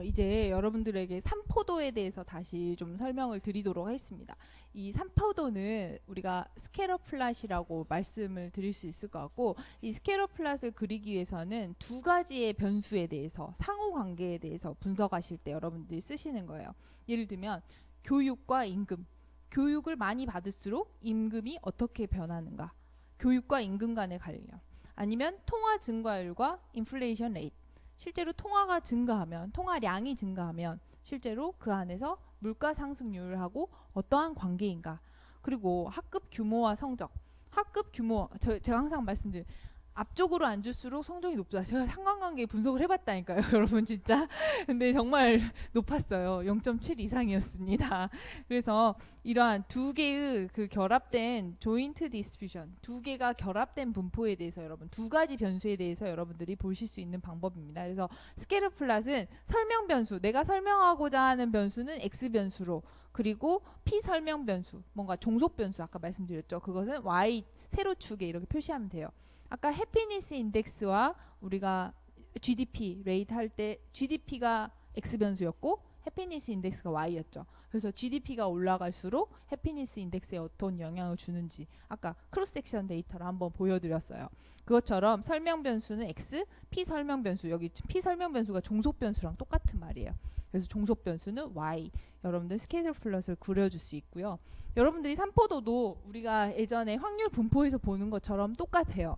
이제 여러분들에게 삼포도에 대해서 다시 좀 설명을 드리도록 하겠습니다. 이 삼포도는 우리가 스케일러 플롯이라고 말씀을 드릴 수 있을 것 같고, 이 스케일러 플롯을 그리기 위해서는 두 가지의 변수에 대해서, 상호 관계에 대해서 분석하실 때 여러분들이 쓰시는 거예요. 예를 들면 교육과 임금, 교육을 많이 받을수록 임금이 어떻게 변하는가, 교육과 임금 간의 관련, 아니면 통화 증가율과 인플레이션 레이트, 실제로 통화가 증가하면, 통화량이 증가하면 실제로 그 안에서 물가 상승률하고 어떠한 관계인가. 그리고 학급 규모와 성적, 학급 규모, 제가 항상 말씀드린, 앞쪽으로 앉을수록 성적이 높다. 제가 상관관계 분석을 해봤다니까요, 여러분 진짜. 근데 정말 높았어요. 0.7 이상이었습니다. 그래서 이러한 두 개의 그 결합된 조인트 디스트리뷰션, 두 개가 결합된 분포에 대해서 여러분, 두 가지 변수에 대해서 여러분들이 보실 수 있는 방법입니다. 그래서 스케일러 플롯은 설명 변수, 내가 설명하고자 하는 변수는 x 변수로, 그리고 p 설명 변수, 뭔가 종속 변수 아까 말씀드렸죠. 그것은 y 세로축에 이렇게 표시하면 돼요. 아까 해피니스 인덱스와 우리가 GDP 레이트 할 때 GDP가 x 변수였고 해피니스 인덱스가 y였죠. 그래서 GDP가 올라갈수록 해피니스 인덱스에 어떤 영향을 주는지 아까 크로스 섹션 데이터를 한번 보여드렸어요. 그것처럼 설명 변수는 x, p 설명 변수, 여기 p 설명 변수가 종속 변수랑 똑같은 말이에요. 그래서 종속 변수는 y. 여러분들 스케일러 플롯을 그려줄 수 있고요. 여러분들이 삼포도도 우리가 예전에 확률 분포에서 보는 것처럼 똑같아요.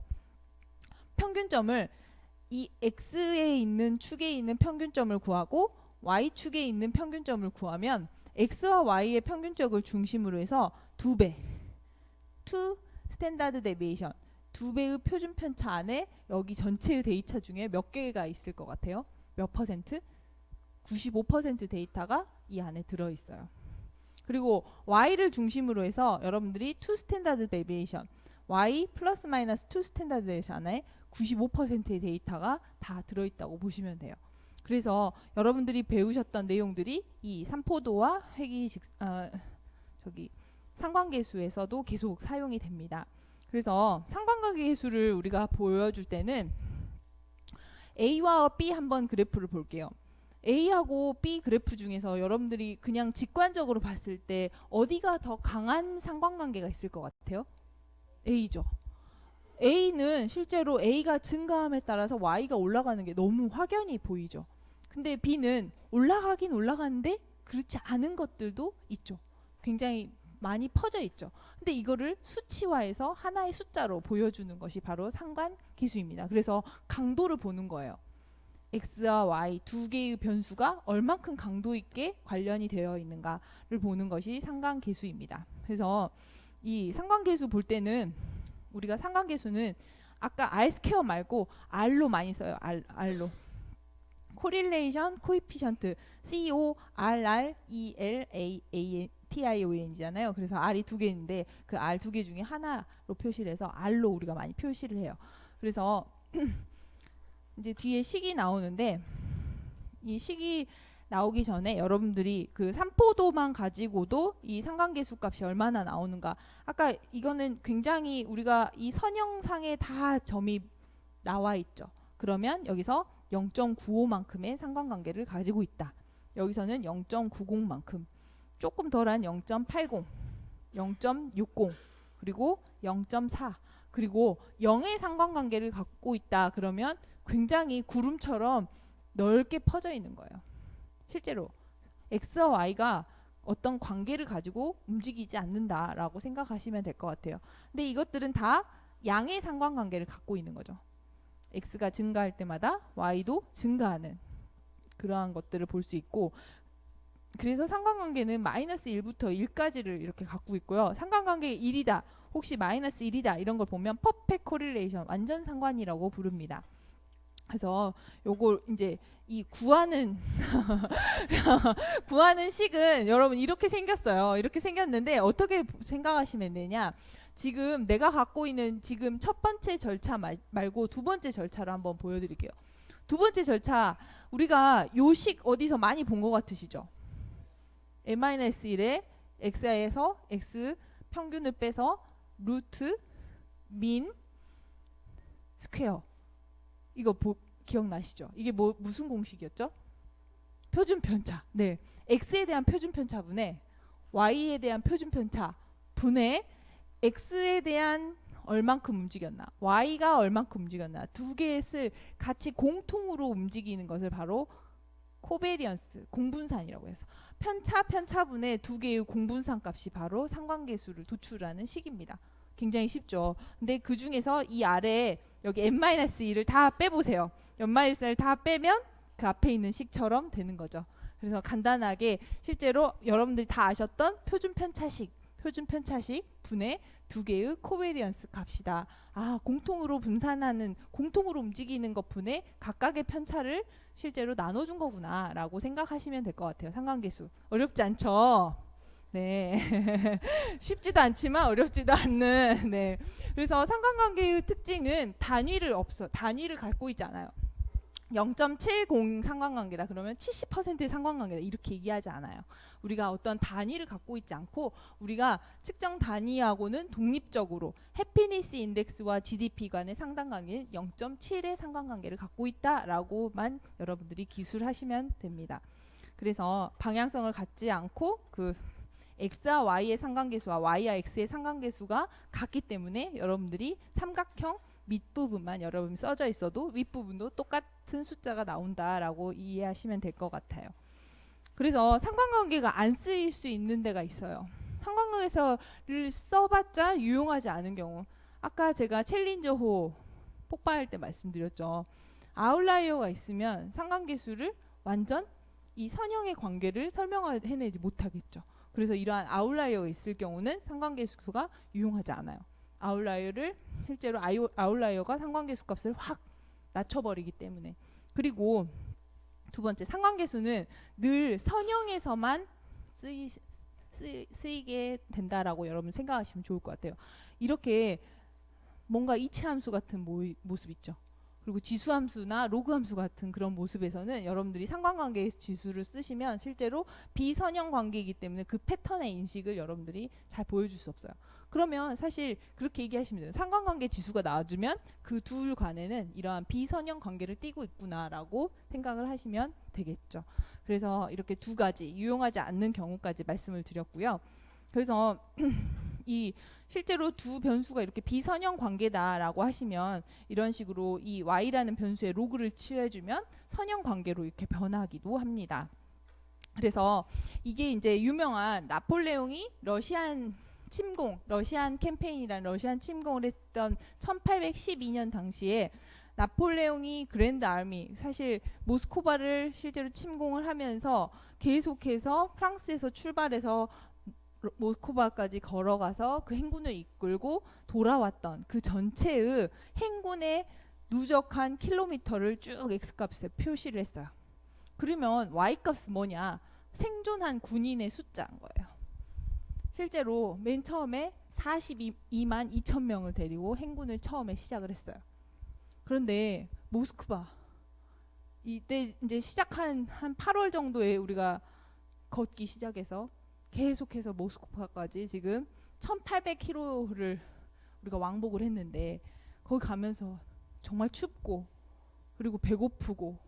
평균점을 이 x에 있는 축에 있는 평균점을 구하고 y축에 있는 평균점을 구하면 x와 y의 평균점을 중심으로 해서 2배, 2 스탠다드 데비에이션, 2배의 표준 편차 안에 여기 전체의 데이터 중에 몇 개가 있을 것 같아요? 몇 퍼센트? 95% 데이터가 이 안에 들어있어요. 그리고 y를 중심으로 해서 여러분들이 2 스탠다드 데비에이션, y 플러스 마이너스 2 스탠다드 데비에이션 안에 95%의 데이터가 다 들어있다고 보시면 돼요. 그래서 여러분들이 배우셨던 내용들이 이 삼포도와 상관계수에서도 계속 사용이 됩니다. 그래서 상관관계수를 우리가 보여줄 때는 A와 B 한번 그래프를 볼게요. A하고 B 그래프 중에서 여러분들이 그냥 직관적으로 봤을 때 어디가 더 강한 상관관계가 있을 것 같아요? A죠. A는 실제로 A가 증가함에 따라서 Y가 올라가는 게 너무 확연히 보이죠. 근데 B는 올라가긴 올라가는데 그렇지 않은 것들도 있죠. 굉장히 많이 퍼져 있죠. 근데 이거를 수치화해서 하나의 숫자로 보여주는 것이 바로 상관계수입니다. 그래서 강도를 보는 거예요. X와 Y 두 개의 변수가 얼만큼 강도 있게 관련이 되어 있는가를 보는 것이 상관계수입니다. 그래서 이 상관계수 볼 때는 우리가 상관계수는 아까 R 스퀘어 말고 R로 많이 써요. R로. 코릴레이션 코이피션트 CORRELATION이잖아요. 그래서 R이 두 개인데 그 R 두 개 중에 하나로 표시를 해서 R로 우리가 많이 표시를 해요. 그래서 이제 뒤에 식이 나오는데 이 식이 나오기 전에 여러분들이 그 삼포도만 가지고도 이 상관계수 값이 얼마나 나오는가, 아까 이거는 굉장히 우리가 이 선형상에 다 점이 나와 있죠. 그러면 여기서 0.95만큼의 상관관계를 가지고 있다. 여기서는 0.90만큼, 조금 덜한 0.80, 0.60, 그리고 0.4, 그리고 0의 상관관계를 갖고 있다. 그러면 굉장히 구름처럼 넓게 퍼져 있는 거예요. 실제로 X와 Y가 어떤 관계를 가지고 움직이지 않는다라고 생각하시면 될 것 같아요. 근데 이것들은 다 양의 상관관계를 갖고 있는 거죠. X가 증가할 때마다 Y도 증가하는 그러한 것들을 볼 수 있고, 그래서 상관관계는 마이너스 1부터 1까지를 이렇게 갖고 있고요. 상관관계 1이다, 혹시 마이너스 1이다 이런 걸 보면 퍼펙트 코릴레이션, 완전 상관이라고 부릅니다. 그래서 요거 이제 이 구하는 구하는 식은 여러분 이렇게 생겼어요. 이렇게 생겼는데 어떻게 생각하시면 되냐? 지금 내가 갖고 있는 지금 첫 번째 절차 말고 두 번째 절차를 한번 보여드릴게요. 두 번째 절차, 우리가 요 식 어디서 많이 본 것 같으시죠? n-1에 x에서 x 평균을 빼서 루트 민 스퀘어, 이거 기억나시죠? 이게 무슨 공식이었죠? 표준 편차. 네. x에 대한 표준 편차분의 y에 대한 표준 편차 분의 x에 대한 얼만큼 움직였나, y가 얼만큼 움직였나, 두 개의 같이 공통으로 움직이는 것을 바로 코베리언스, 공분산이라고 해서 편차분의 두 개의 공분산 값이 바로 상관계수를 도출하는 식입니다. 굉장히 쉽죠. 근데 그 중에서 이 아래에 여기 n-2를 다 빼보세요. n-1을 다 빼면 그 앞에 있는 식처럼 되는 거죠. 그래서 간단하게 실제로 여러분들이 다 아셨던 표준 편차식 분의 두 개의 코베리언스 값이다. 아, 공통으로 분산하는, 공통으로 움직이는 것 분의 각각의 편차를 실제로 나눠준 거구나 라고 생각하시면 될 것 같아요. 상관계수. 어렵지 않죠? 네. 쉽지도 않지만 어렵지도 않는. 네. 그래서 상관관계의 특징은 단위를 갖고 있지 않아요. 0.70 상관관계다 그러면 70%의 상관관계다 이렇게 얘기하지 않아요. 우리가 어떤 단위를 갖고 있지 않고 우리가 측정 단위하고는 독립적으로 해피니스 인덱스와 GDP 간의 상관관계는 0.7의 상관관계를 갖고 있다라고만 여러분들이 기술하시면 됩니다. 그래서 방향성을 갖지 않고 그 x와 y의 상관계수와 y와 x의 상관계수가 같기 때문에 여러분들이 삼각형 밑부분만 여러분 써져 있어도 윗부분도 똑같은 숫자가 나온다라고 이해하시면 될 것 같아요. 그래서 상관관계가 안 쓰일 수 있는 데가 있어요. 상관관계를 써봤자 유용하지 않은 경우, 아까 제가 챌린저호 폭발할 때 말씀드렸죠. 아웃라이어가 있으면 상관계수를 완전 이 선형의 관계를 설명해내지 못하겠죠. 그래서 이러한 아웃라이어가 있을 경우는 상관계수가 유용하지 않아요. 아웃라이어를 실제로 아웃라이어가 상관계수 값을 확 낮춰버리기 때문에. 그리고 두 번째, 상관계수는 늘 선형에서만 쓰이게 된다라고 여러분 생각하시면 좋을 것 같아요. 이렇게 뭔가 이체함수 같은 모습 있죠. 그리고 지수함수나 로그함수 같은 그런 모습에서는 여러분들이 상관관계 지수를 쓰시면 실제로 비선형 관계이기 때문에 그 패턴의 인식을 여러분들이 잘 보여줄 수 없어요. 그러면 사실 그렇게 얘기하시면 돼요. 상관관계 지수가 나와주면 그 둘 간에는 이러한 비선형 관계를 띠고 있구나라고 생각을 하시면 되겠죠. 그래서 이렇게 두 가지 유용하지 않는 경우까지 말씀을 드렸고요. 그래서 이 실제로 두 변수가 이렇게 비선형 관계다라고 하시면 이런 식으로 이 y라는 변수의 로그를 취해주면 선형 관계로 이렇게 변하기도 합니다. 그래서 이게 이제 유명한 나폴레옹이 러시안 캠페인이라는 러시안 침공을 했던 1812년 당시에 나폴레옹이 그랜드 아미, 사실 모스크바를 실제로 침공을 하면서 계속해서 프랑스에서 출발해서 모스크바까지 걸어가서 그 행군을 이끌고 돌아왔던 그 전체의 행군의 누적한 킬로미터를 쭉 x값에 표시를 했어요. 그러면 y값은 뭐냐? 생존한 군인의 숫자인 거예요. 실제로 맨 처음에 42만 2천 명을 데리고 행군을 처음에 시작을 했어요. 그런데 모스크바 이때 이제 시작한 한 8월 정도에 우리가 걷기 시작해서 계속해서 모스크바까지 지금 1800km를 우리가 왕복을 했는데 거기 가면서 정말 춥고 그리고 배고프고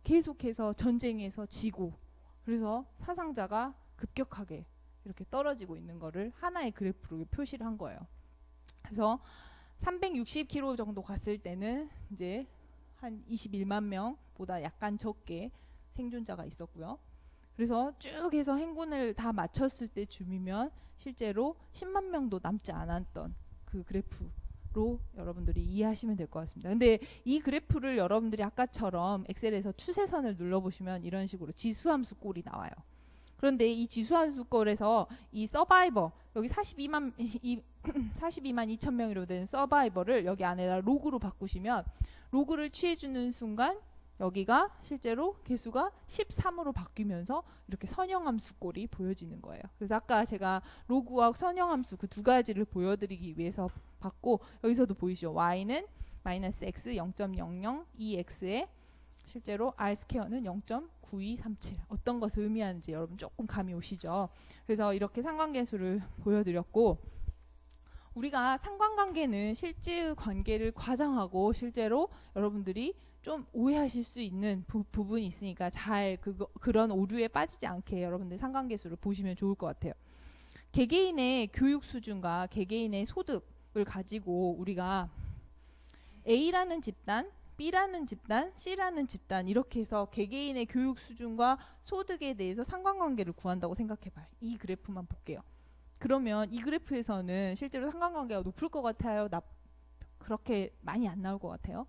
계속해서 전쟁에서 지고 그래서 사상자가 급격하게 이렇게 떨어지고 있는 거를 하나의 그래프로 표시를 한 거예요. 그래서 360km 정도 갔을 때는 이제 한 21만 명보다 약간 적게 생존자가 있었고요. 그래서 쭉 해서 행군을 다 마쳤을 때쯤이면 실제로 10만 명도 남지 않았던 그 그래프로 여러분들이 이해하시면 될 것 같습니다. 근데 이 그래프를 여러분들이 아까처럼 엑셀에서 추세선을 눌러보시면 이런 식으로 지수함수 꼴이 나와요. 그런데 이 지수함수 꼴에서 이 서바이버, 여기 42만 2천 명으로 된 서바이버를 여기 안에다 로그로 바꾸시면 로그를 취해주는 순간 여기가 실제로 개수가 13으로 바뀌면서 이렇게 선형함수 꼴이 보여지는 거예요. 그래서 아까 제가 로그와 선형함수 그 두 가지를 보여드리기 위해서 봤고 여기서도 보이시죠? y는 마이너스 x 0.00 2x에 실제로 r 스퀘어는 0.9237 어떤 것을 의미하는지 여러분 조금 감이 오시죠? 그래서 이렇게 상관계수를 보여드렸고 우리가 상관관계는 실제 관계를 과장하고 실제로 여러분들이 좀 오해하실 수 있는 부분이 있으니까 잘 그런 오류에 빠지지 않게 여러분들 상관계수를 보시면 좋을 것 같아요. 개개인의 교육 수준과 개개인의 소득을 가지고 우리가 A라는 집단, B라는 집단, C라는 집단 이렇게 해서 개개인의 교육 수준과 소득에 대해서 상관관계를 구한다고 생각해봐요. 이 그래프만 볼게요. 그러면 이 그래프에서는 실제로 상관관계가 높을 것 같아요? 그렇게 많이 안 나올 것 같아요?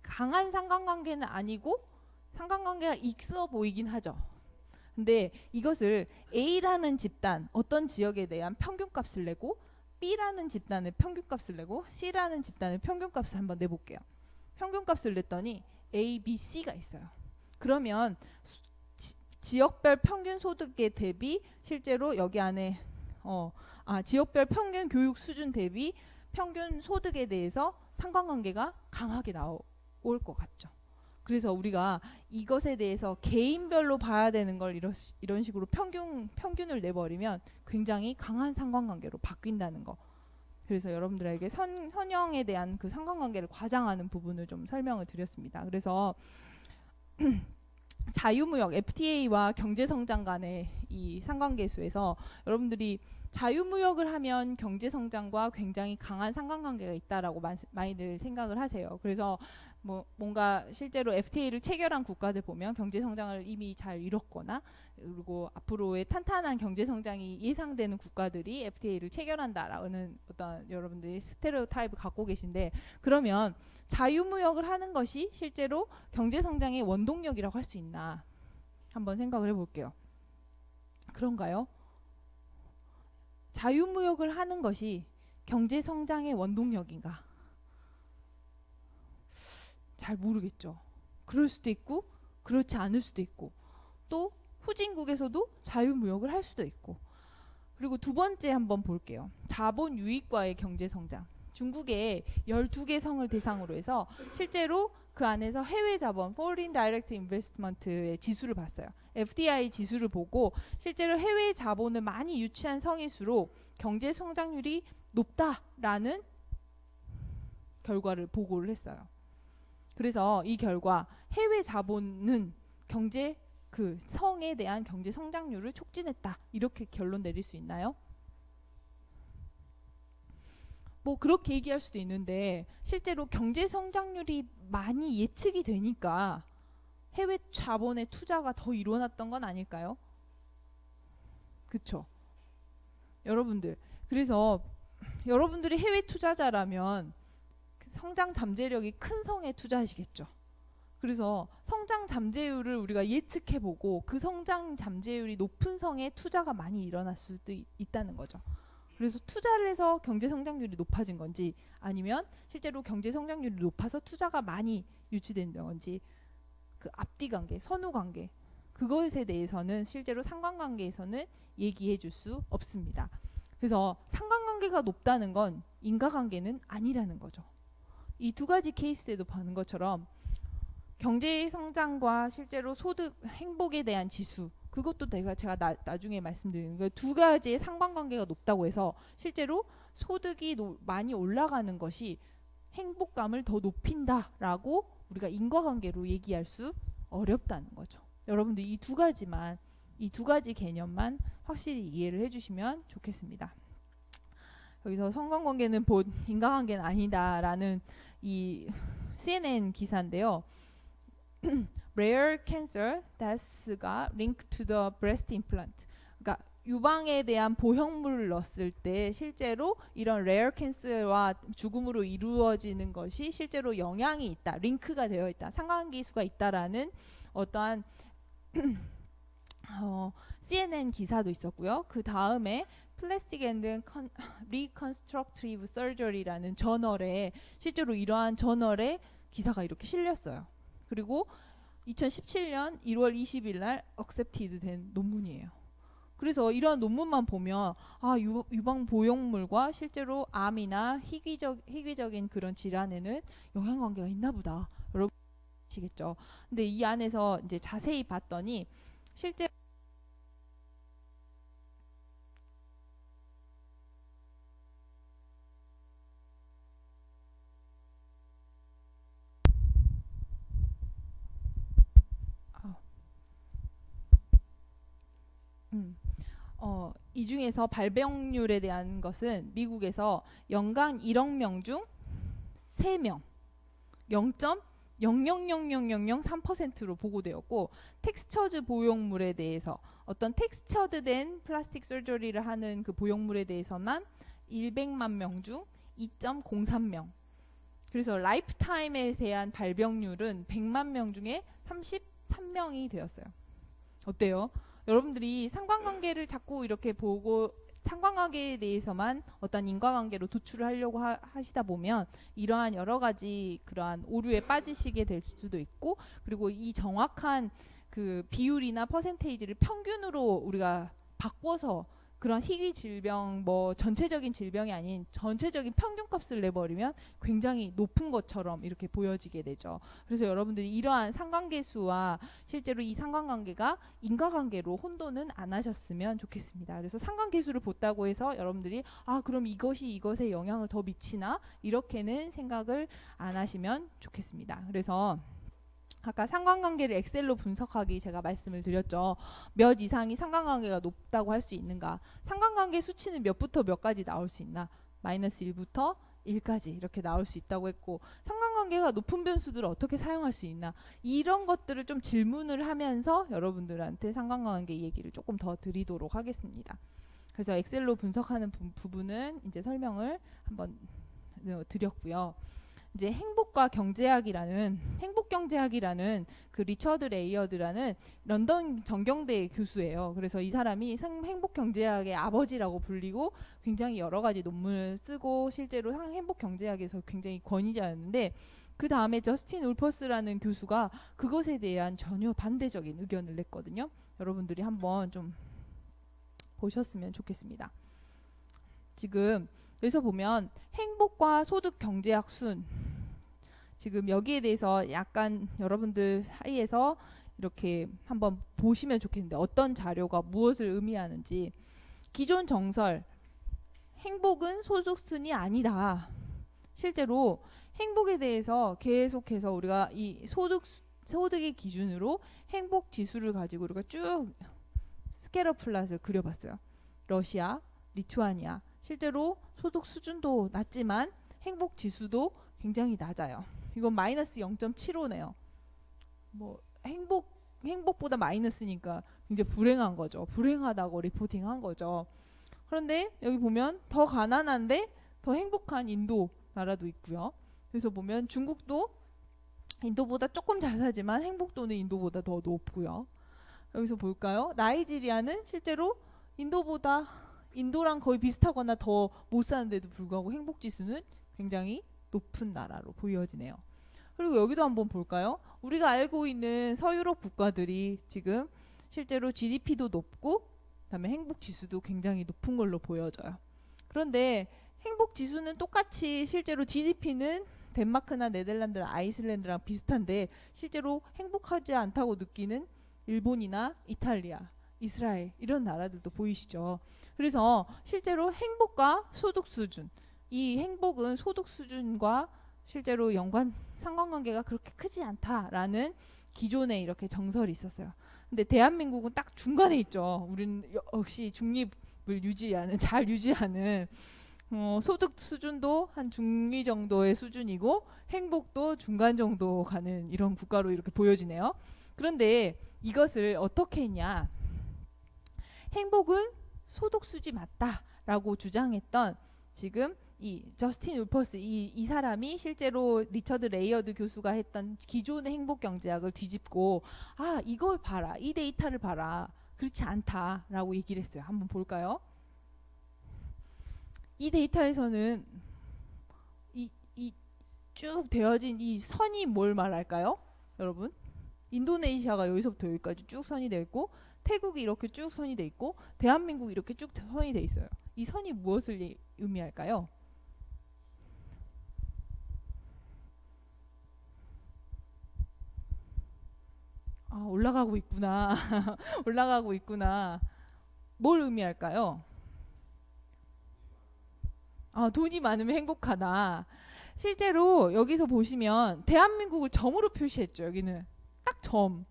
강한 상관관계는 아니고 상관관계가 있어 보이긴 하죠. 근데 이것을 A라는 집단, 어떤 지역에 대한 평균값을 내고 B라는 집단의 평균값을 내고 C라는 집단의 평균값을 한번 내볼게요. 평균값을 냈더니 A, B, C가 있어요. 그러면 지역별 평균 소득에 대비 실제로 여기 안에 지역별 평균 교육 수준 대비 평균 소득에 대해서 상관관계가 강하게 나올 것 같죠. 그래서 우리가 이것에 대해서 개인별로 봐야 되는 걸 이런 식으로 평균을 내버리면 굉장히 강한 상관관계로 바뀐다는 거. 그래서 여러분들에게 선형에 대한 그 상관관계를 과장하는 부분을 좀 설명을 드렸습니다. 그래서 자유무역 FTA와 경제성장 간의 이 상관계수에서 여러분들이 자유무역을 하면 경제성장과 굉장히 강한 상관관계가 있다라고 많이들 생각을 하세요. 그래서 뭔가 실제로 FTA를 체결한 국가들 보면 경제성장을 이미 잘 이뤘거나 그리고 앞으로의 탄탄한 경제성장이 예상되는 국가들이 FTA를 체결한다라는 어떤 여러분들이 스테레오타입을 갖고 계신데, 그러면 자유무역을 하는 것이 실제로 경제성장의 원동력이라고 할 수 있나 한번 생각을 해볼게요. 그런가요? 자유무역을 하는 것이 경제성장의 원동력인가? 잘 모르겠죠. 그럴 수도 있고 그렇지 않을 수도 있고, 또 후진국에서도 자유무역을 할 수도 있고. 그리고 두 번째 한번 볼게요. 자본 유익과의 경제성장. 중국의 12개 성을 대상으로 해서 실제로 그 안에서 해외 자본, Foreign Direct Investment의 지수를 봤어요. FDI 지수를 보고 실제로 해외 자본을 많이 유치한 성일수록 경제 성장률이 높다라는 결과를 보고를 했어요. 그래서 이 결과 해외 자본은 경제 그 성에 대한 경제 성장률을 촉진했다, 이렇게 결론 내릴 수 있나요? 그렇게 얘기할 수도 있는데 실제로 경제 성장률이 많이 예측이 되니까 해외 자본의 투자가 더 일어났던 건 아닐까요? 그쵸? 여러분들, 그래서 여러분들이 해외 투자자라면 성장 잠재력이 큰 성에 투자하시겠죠. 그래서 성장 잠재율을 우리가 예측해보고 그 성장 잠재율이 높은 성에 투자가 많이 일어날 수도 있다는 거죠. 그래서 투자를 해서 경제 성장률이 높아진 건지 아니면 실제로 경제 성장률이 높아서 투자가 많이 유치된 건지, 그 앞뒤 관계, 선후 관계, 그것에 대해서는 실제로 상관관계에서는 얘기해 줄 수 없습니다. 그래서 상관관계가 높다는 건 인과관계는 아니라는 거죠. 이 두 가지 케이스에도 보는 것처럼 경제 성장과 실제로 소득, 행복에 대한 지수, 그것도 제가 나중에 말씀드리는 거예요. 두 가지의 상관관계가 높다고 해서 실제로 소득이 많이 올라가는 것이 행복감을 더 높인다라고 우리가 인과관계로 얘기할 수 어렵다는 거죠. 여러분들 이 두 가지 개념만 확실히 이해를 해주시면 좋겠습니다. 여기서 상관관계는 인과관계는 아니다라는 이 CNN 기사인데요. Rare cancer deaths가 linked to the breast implant. 그러니까 유방에 대한 보형물을 넣었을 때 실제로 이런 rare cancer와 죽음으로 이루어지는 것이 실제로 영향이 있다, 링크가 되어 있다, 상관계수가 있다라는 어떠한 CNN 기사도 있었고요. 그 다음에 Plastic and Reconstructive Surgery라는 저널에 실제로 이러한 저널에 기사가 이렇게 실렸어요. 그리고 2017년 1월 20일 날 accepted 된 논문이에요. 그래서 이러한 논문만 보면 유방 보형물과 실제로 암이나 희귀적인 그런 질환에는 영향관계가 있나 보다, 여러분 아시겠죠? 근데 이 안에서 이제 자세히 봤더니 실제 이 중에서 발병률에 대한 것은 미국에서 연간 1억 명 중 3명 0.0000003%로 보고되었고, 텍스처즈 보형물에 대해서 어떤 텍스처드된 플라스틱 서저리를 하는 그 보형물에 대해서만 100만 명 중 2.03명. 그래서 라이프타임에 대한 발병률은 100만 명 중에 33명이 되었어요. 어때요? 여러분들이 상관관계를 자꾸 이렇게 보고 상관관계에 대해서만 어떤 인과관계로 도출을 하려고 하시다 보면 이러한 여러 가지 그러한 오류에 빠지시게 될 수도 있고, 그리고 이 정확한 그 비율이나 퍼센테이지를 평균으로 우리가 바꿔서 그런 희귀 질병, 뭐 전체적인 질병이 아닌 전체적인 평균값을 내버리면 굉장히 높은 것처럼 이렇게 보여지게 되죠. 그래서 여러분들이 이러한 상관계수와 실제로 이 상관관계가 인과관계로 혼돈은 안 하셨으면 좋겠습니다. 그래서 상관계수를 본다고 해서 여러분들이 그럼 이것이 이것에 영향을 더 미치나, 이렇게는 생각을 안 하시면 좋겠습니다. 그래서 아까 상관관계를 엑셀로 분석하기 제가 말씀을 드렸죠. 몇 이상이 상관관계가 높다고 할 수 있는가. 상관관계 수치는 몇부터 몇까지 나올 수 있나. 마이너스 1부터 1까지 이렇게 나올 수 있다고 했고, 상관관계가 높은 변수들을 어떻게 사용할 수 있나. 이런 것들을 좀 질문을 하면서 여러분들한테 상관관계 얘기를 조금 더 드리도록 하겠습니다. 그래서 엑셀로 분석하는 부분은 이제 설명을 한번 드렸고요. 이제 행복경제학이라는 그 리처드 레이어드라는 런던 정경대 교수예요. 그래서 이 사람이 행복경제학의 아버지라고 불리고 굉장히 여러 가지 논문을 쓰고 실제로 행복경제학에서 굉장히 권위자였는데, 그 다음에 저스틴 울퍼스라는 교수가 그것에 대한 전혀 반대적인 의견을 냈거든요. 여러분들이 한번 좀 보셨으면 좋겠습니다. 지금 여기서 보면 행복과 소득 경제학 순, 지금 여기에 대해서 약간 여러분들 사이에서 이렇게 한번 보시면 좋겠는데, 어떤 자료가 무엇을 의미하는지. 기존 정설, 행복은 소득순이 아니다. 실제로 행복에 대해서 계속해서 우리가 이 소득의 기준으로 행복 지수를 가지고 우리가 쭉 스케일러 플랫을 그려봤어요. 러시아, 리투아니아, 실제로 소득 수준도 낮지만 행복 지수도 굉장히 낮아요. 이건 마이너스 0.75네요. 뭐 행복보다 마이너스니까 굉장히 불행한 거죠. 불행하다고 리포팅한 거죠. 그런데 여기 보면 더 가난한데 더 행복한 인도 나라도 있고요. 그래서 보면 중국도 인도보다 조금 잘 살지만 행복도는 인도보다 더 높고요. 여기서 볼까요? 나이지리아는 실제로 인도랑 거의 비슷하거나 더 못 사는데도 불구하고 행복지수는 굉장히 높은 나라로 보여지네요. 그리고 여기도 한번 볼까요? 우리가 알고 있는 서유럽 국가들이 지금 실제로 GDP도 높고 그다음에 행복지수도 굉장히 높은 걸로 보여져요. 그런데 행복지수는 똑같이 실제로 GDP는 덴마크나 네덜란드, 아이슬란드랑 비슷한데 실제로 행복하지 않다고 느끼는 일본이나 이탈리아, 이스라엘 이런 나라들도 보이시죠. 그래서 실제로 행복과 소득 수준, 이 행복은 소득 수준과 실제로 상관관계가 그렇게 크지 않다라는 기존에 이렇게 정설이 있었어요. 근데 대한민국은 딱 중간에 있죠. 우리는 역시 중립을 잘 유지하는 소득 수준도 한 중위 정도의 수준이고 행복도 중간 정도 가는 이런 국가로 이렇게 보여지네요. 그런데 이것을 어떻게 했냐. 행복은 소득 수지 맞다라고 주장했던 지금 이 저스틴 울퍼스 이 사람이 실제로 리처드 레이어드 교수가 했던 기존의 행복 경제학을 뒤집고 이걸 봐라, 이 데이터를 봐라, 그렇지 않다라고 얘기를 했어요. 한번 볼까요? 이 데이터에서는 이 쭉 되어진 이 선이 뭘 말할까요? 여러분, 인도네시아가 여기서부터 여기까지 쭉 선이 되어 있고 태국이 이렇게 쭉 선이 되어 있고 대한민국이 이렇게 쭉 선이 되어 있어요. 이 선이 무엇을 의미할까요? 올라가고 있구나. 올라가고 있구나. 뭘 의미할까요? 돈이 많으면 행복하다. 실제로 여기서 보시면 대한민국을 점으로 표시했죠. 여기는 딱 점.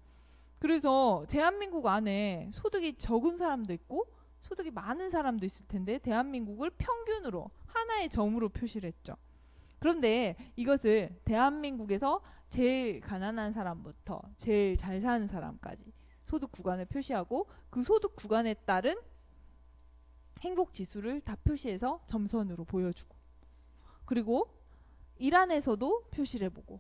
그래서 대한민국 안에 소득이 적은 사람도 있고 소득이 많은 사람도 있을 텐데 대한민국을 평균으로 하나의 점으로 표시를 했죠. 그런데 이것을 대한민국에서 제일 가난한 사람부터 제일 잘 사는 사람까지 소득 구간을 표시하고 그 소득 구간에 따른 행복 지수를 다 표시해서 점선으로 보여주고, 그리고 이란에서도 표시를 해보고,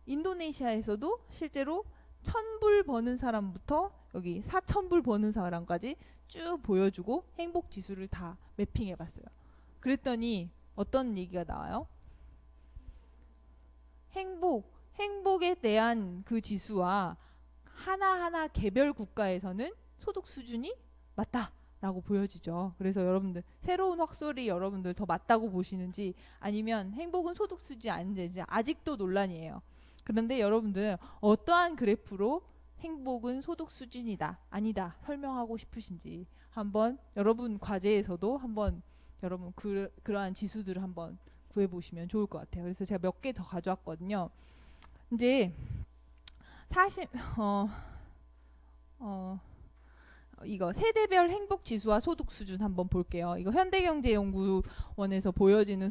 인도네시아에서도 실제로 1,000불 버는 사람부터 여기 4,000불 버는 사람까지 쭉 보여주고 행복 지수를 다 매핑해봤어요. 그랬더니 어떤 얘기가 나와요? 행복에 대한 그 지수와 하나하나 개별 국가에서는 소득 수준이 맞다라고 보여지죠. 그래서 여러분들 새로운 확설이 여러분들 더 맞다고 보시는지 아니면 행복은 소득 수준이 아닌지 아직도 논란이에요. 그런데 여러분들 어떠한 그래프로 행복은 소득 수준이다 아니다 설명하고 싶으신지 한번 여러분 과제에서도 한번 여러분 그러한 지수들을 한번 구해보시면 좋을 것 같아요. 그래서 제가 몇 개 더 가져왔거든요. 이제 사실 이거 세대별 행복 지수와 소득 수준 한번 볼게요. 이거 현대경제연구원에서 보여지는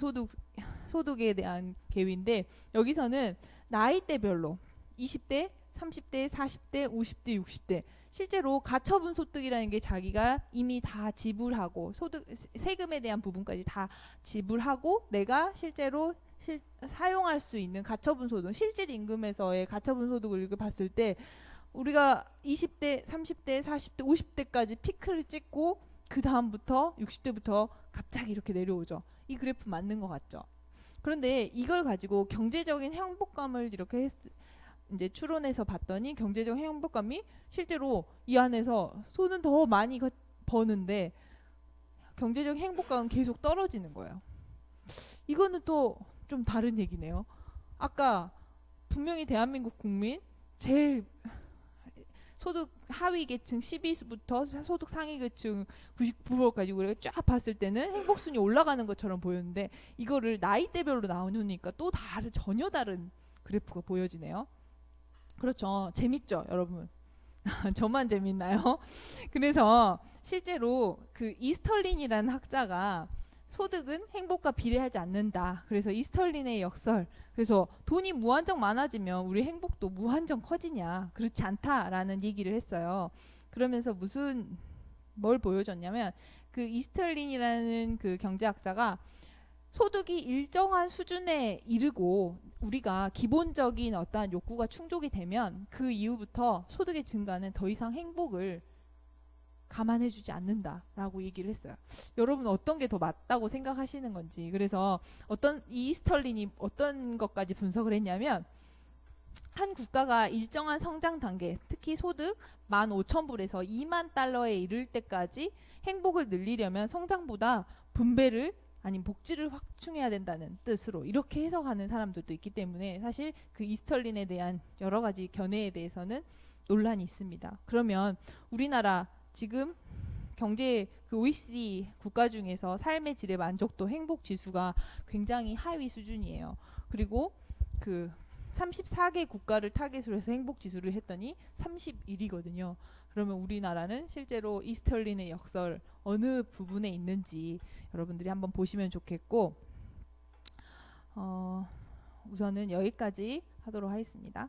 소득에 대한 계위인데 여기서는 나이대별로 20대, 30대, 40대, 50대, 60대 실제로 가처분 소득이라는 게 자기가 이미 다 지불하고 소득 세금에 대한 부분까지 다 지불하고 내가 실제로 사용할 수 있는 가처분 소득, 실질 임금에서의 가처분 소득을 이렇게 봤을 때 우리가 20대, 30대, 40대, 50대까지 피크를 찍고 그 다음부터 60대부터 갑자기 이렇게 내려오죠. 이 그래프 맞는 것 같죠? 그런데 이걸 가지고 경제적인 행복감을 이렇게 이제 추론해서 봤더니 경제적 행복감이 실제로 이 안에서 손은 더 많이 버는데 경제적 행복감은 계속 떨어지는 거예요. 이거는 또 좀 다른 얘기네요. 아까 분명히 대한민국 국민 제일 소득 하위 계층 12부터 소득 상위 계층 99%까지 우리가 쫙 봤을 때는 행복순위 올라가는 것처럼 보였는데 이거를 나이대별로 나누니까 또 전혀 다른 그래프가 보여지네요. 그렇죠. 재밌죠, 여러분? 저만 재밌나요? 그래서 실제로 그 이스털린이라는 학자가 소득은 행복과 비례하지 않는다. 그래서 이스털린의 역설. 그래서 돈이 무한정 많아지면 우리 행복도 무한정 커지냐? 그렇지 않다라는 얘기를 했어요. 그러면서 뭘 보여줬냐면 그 이스털린이라는 그 경제학자가 소득이 일정한 수준에 이르고 우리가 기본적인 어떠한 욕구가 충족이 되면 그 이후부터 소득의 증가는 더 이상 행복을 감안해주지 않는다라고 얘기를 했어요. 여러분 어떤 게 더 맞다고 생각하시는 건지. 그래서 이스털린이 어떤 것까지 분석을 했냐면 한 국가가 일정한 성장 단계, 특히 소득 15,000불에서 2만 달러에 이를 때까지 행복을 늘리려면 성장보다 분배를 아니면 복지를 확충해야 된다는 뜻으로 이렇게 해석하는 사람들도 있기 때문에 사실 그 이스털린에 대한 여러 가지 견해에 대해서는 논란이 있습니다. 그러면 우리나라 지금 경제 그 OECD 국가 중에서 삶의 질의 만족도 행복 지수가 굉장히 하위 수준이에요. 그리고 그 34개 국가를 타겟으로 해서 행복 지수를 했더니 31위거든요. 그러면 우리나라는 실제로 이스털린의 역설 어느 부분에 있는지 여러분들이 한번 보시면 좋겠고 우선은 여기까지 하도록 하겠습니다.